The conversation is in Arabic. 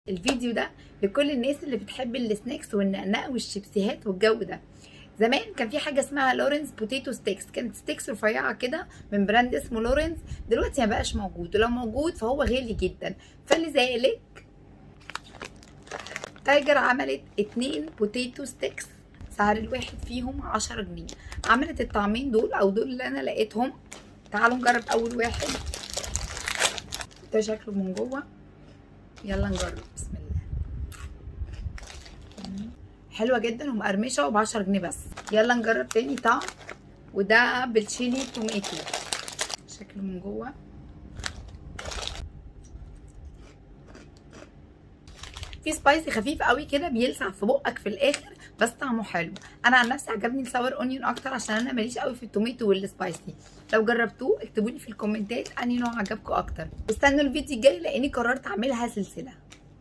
الفيديو ده لكل الناس اللي بتحب السناكس والنقنقه والشيبسيهات والجو ده. زمان كان في حاجه اسمها لورنس بوتيتو ستيكس، كانت ستيكس رفيعه كده من براند اسمه لورنس. دلوقتي ما بقاش موجود، ولو موجود فهو غالي جدا. فلذلك تايجر عملت 2 بوتيتو ستيكس، سعر الواحد فيهم 10 جنيه. عملت الطعمين دول او دول اللي انا لقيتهم. تعالوا نجرب اول واحد. ده شكله من جوه، يلا نجرب. بسم الله. حلوه جدا ومقرمشه وب10 جنيه بس. يلا نجرب تاني طعم، وده بالشيلي توميتو. شكله من جوه في سبايسي خفيف قوي كده، بيلسع في بقك في الاخر، بس طعمه حلو. انا عن نفسي عجبني الساور اونيون اكتر عشان انا ماليش قوي في التوميتو والسبايسي. لو جربتوه اكتبوا لي في الكومنتات انهي نوع عجبكم اكتر. استنوا الفيديو الجاي لاني قررت اعملها سلسله.